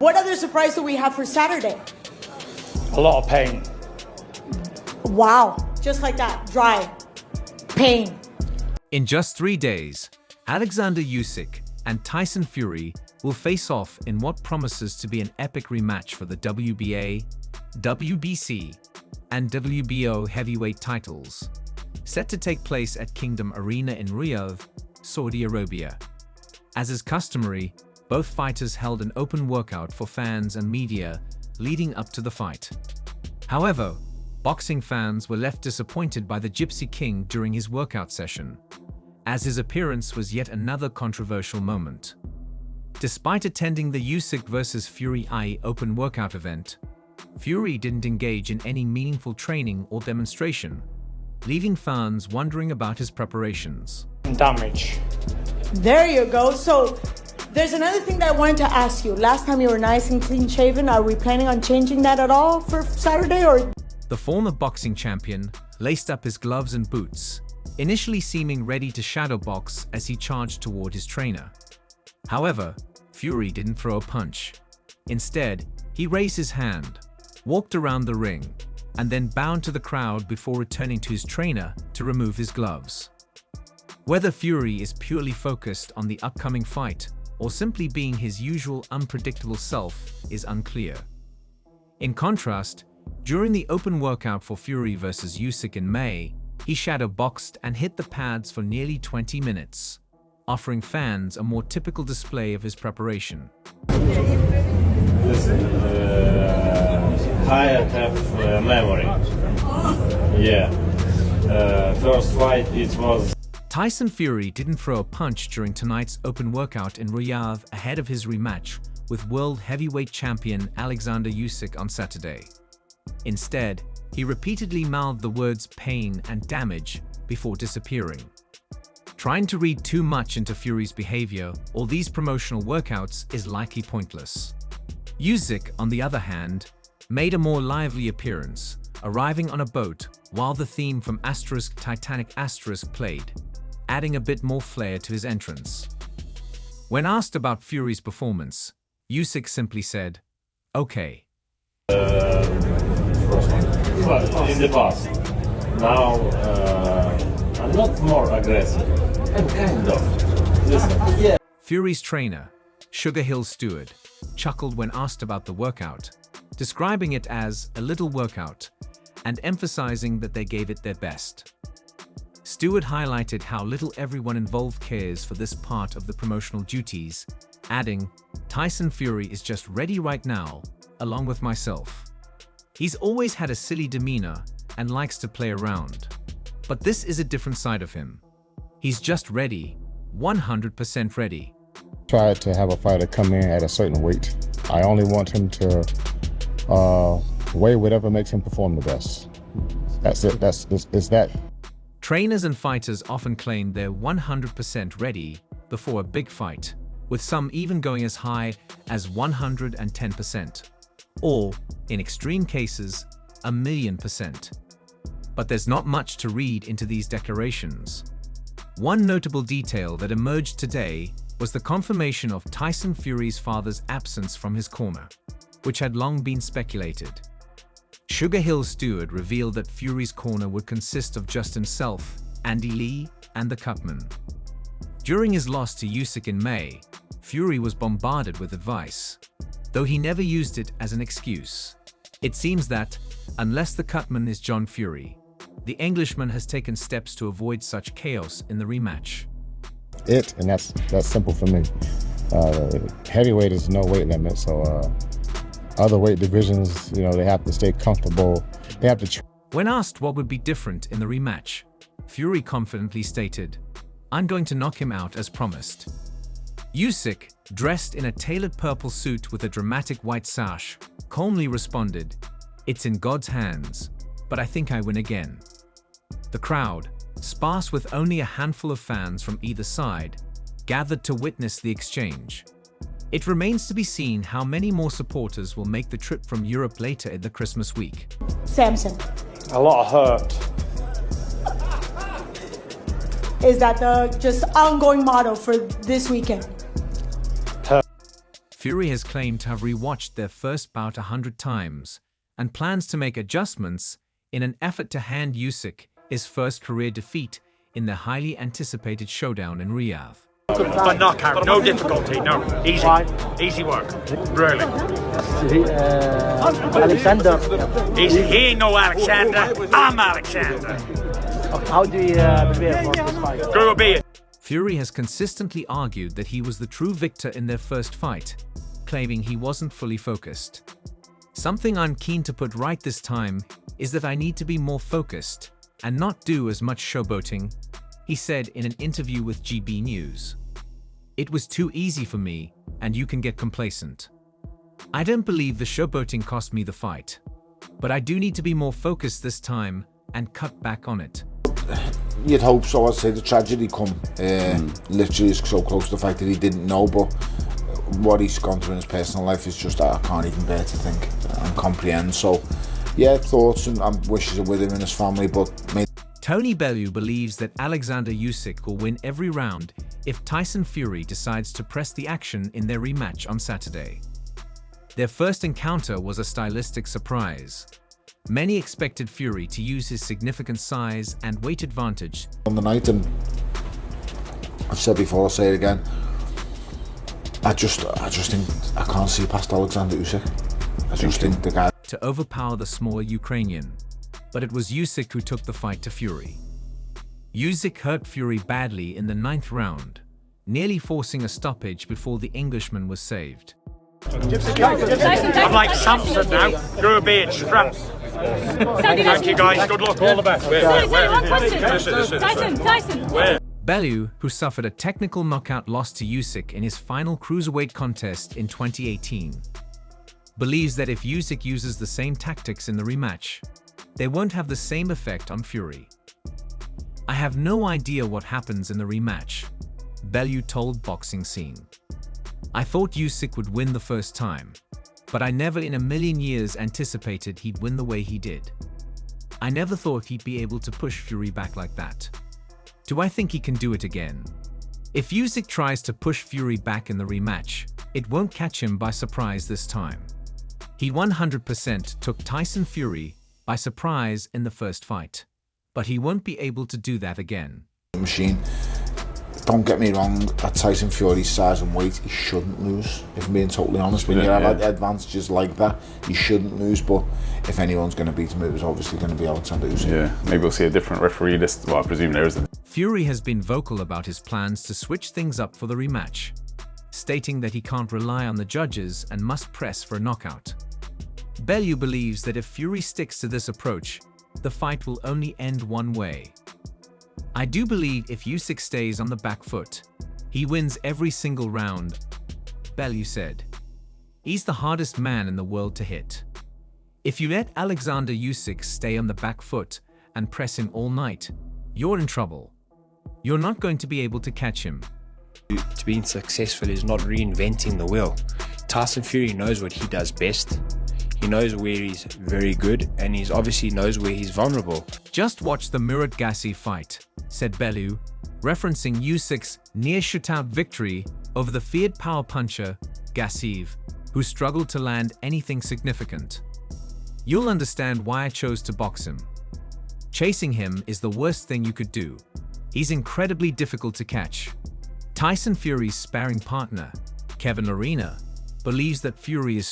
What other surprise do we have for Saturday? A lot of pain. Wow, just like that, dry, pain. In just 3 days, Oleksandr Usyk and Tyson Fury will face off in what promises to be an epic rematch for the WBA, WBC, and WBO heavyweight titles, set to take place at Kingdom Arena in Riyadh, Saudi Arabia. As is customary, both fighters held an open workout for fans and media leading up to the fight. However, boxing fans were left disappointed by the Gypsy King during his workout session, as his appearance was yet another controversial moment. Despite attending the Usyk vs Fury open workout event, Fury didn't engage in any meaningful training or demonstration, leaving fans wondering about his preparations. Damage. There you go. So there's another thing that I wanted to ask you. Last time you were nice and clean shaven. Are we planning on changing that at all for Saturday, or? The former boxing champion laced up his gloves and boots, initially seeming ready to shadow box as he charged toward his trainer. However, Fury didn't throw a punch. Instead, he raised his hand, walked around the ring, and then bowed to the crowd before returning to his trainer to remove his gloves. Whether Fury is purely focused on the upcoming fight or simply being his usual unpredictable self is unclear. In contrast, during the open workout for Fury vs Usyk in May, he shadow boxed and hit the pads for nearly 20 minutes, offering fans a more typical display of his preparation. Listen, I have memory. Yeah. First fight, it was... Tyson Fury didn't throw a punch during tonight's open workout in Riyadh ahead of his rematch with world heavyweight champion Oleksandr Usyk on Saturday. Instead, he repeatedly mouthed the words pain and damage before disappearing. Trying to read too much into Fury's behavior or these promotional workouts is likely pointless. Usyk, on the other hand, made a more lively appearance, arriving on a boat while the theme from Titanic played, adding a bit more flair to his entrance. When asked about Fury's performance, Usyk simply said, "Okay." In the past. Now, I'm not more aggressive. I'm kind of. Listen, yeah. Fury's trainer, Sugar Hill Stewart, chuckled when asked about the workout, describing it as a little workout and emphasizing that they gave it their best. Stewart highlighted how little everyone involved cares for this part of the promotional duties, adding, "Tyson Fury is just ready right now, along with myself. He's always had a silly demeanor and likes to play around. But this is a different side of him. He's just ready, 100% ready." Tried to have a fighter come in at a certain weight. I only want him to weigh whatever makes him perform the best. That's it. It's that. Trainers and fighters often claim they're 100% ready before a big fight, with some even going as high as 110%, or, in extreme cases, 1,000,000%. But there's not much to read into these declarations. One notable detail that emerged today was the confirmation of Tyson Fury's father's absence from his corner, which had long been speculated. Sugar Hill Stewart revealed that Fury's corner would consist of just himself, Andy Lee, and the Cutman. During his loss to Usyk in May, Fury was bombarded with advice, though he never used it as an excuse. It seems that, unless the Cutman is John Fury, the Englishman has taken steps to avoid such chaos in the rematch. And that's simple for me. Heavyweight is no weight limit, so other weight divisions, they have to stay comfortable. They have to. When asked what would be different in the rematch, Fury confidently stated, "I'm going to knock him out as promised." Usyk, dressed in a tailored purple suit with a dramatic white sash, calmly responded, "It's in God's hands, but I think I win again." The crowd, sparse with only a handful of fans from either side, gathered to witness the exchange. It remains to be seen how many more supporters will make the trip from Europe later in the Christmas week. Samson. A lot of hurt. Is that the just ongoing motto for this weekend? Fury has claimed to have rewatched their first bout 100 times and plans to make adjustments in an effort to hand Usyk his first career defeat in the highly anticipated showdown in Riyadh. But knockout, no difficulty, no. Easy. Easy work. Really. Oleksandr. Easy. He ain't no Alexander. I'm Alexander. How do you prepare for this fight? Go be it. Fury has consistently argued that he was the true victor in their first fight, claiming he wasn't fully focused. Something I'm keen to put right this time is that I need to be more focused and not do as much showboating, he said in an interview with GB News. It was too easy for me, and you can get complacent. I don't believe the showboating cost me the fight, but I do need to be more focused this time and cut back on it. You'd hope so. I'd say the tragedy come literally is so close to the fact that he didn't know, but what he's gone through in his personal life is just I can't even bear to think and comprehend. So yeah, thoughts and wishes are with him and his family, but Tony Bellew believes that Oleksandr Usyk will win every round if Tyson Fury decides to press the action in their rematch on Saturday. Their first encounter was a stylistic surprise. Many expected Fury to use his significant size and weight advantage on the night, and I've said before, I'll say it again, I just think I can't see past Oleksandr Usyk. I just think the guy to overpower the smaller Ukrainian, but it was Usyk who took the fight to Fury. Usyk hurt Fury badly in the 9th round, nearly forcing a stoppage before the Englishman was saved. I'm like Samson now. Grow a beard, strap. Thank you guys, good luck, all the best. Tyson. Bellew, who suffered a technical knockout loss to Usyk in his final cruiserweight contest in 2018, believes that if Usyk uses the same tactics in the rematch, they won't have the same effect on Fury. I have no idea what happens in the rematch, Bellew told Boxing Scene. I thought Usyk would win the first time, but I never in a million years anticipated he'd win the way he did. I never thought he'd be able to push Fury back like that. Do I think he can do it again? If Usyk tries to push Fury back in the rematch, it won't catch him by surprise this time. He 100% took Tyson Fury by surprise in the first fight, but he won't be able to do that again. Machine. Don't get me wrong, at Tyson Fury's size and weight, he shouldn't lose. If I'm being totally honest, when you have advantages like that, he shouldn't lose. But if anyone's going to beat him, it was obviously going to be Oleksandr Usyk. Yeah, maybe we'll see a different referee list. Well, I presume there isn't. Fury has been vocal about his plans to switch things up for the rematch, stating that he can't rely on the judges and must press for a knockout. Bellew believes that if Fury sticks to this approach, the fight will only end one way. I do believe if Usyk stays on the back foot, he wins every single round, Bellew said. He's the hardest man in the world to hit. If you let Oleksandr Usyk stay on the back foot and press him all night, you're in trouble. You're not going to be able to catch him. To being successful is not reinventing the wheel. Tyson Fury knows what he does best. He knows where he's very good, and he obviously knows where he's vulnerable. Just watch the Murat Gassi fight, said Bellew, referencing Usyk's near shootout victory over the feared power puncher, Gassiev, who struggled to land anything significant. You'll understand why I chose to box him. Chasing him is the worst thing you could do. He's incredibly difficult to catch. Tyson Fury's sparring partner, Kevin Lerena, believes that Fury is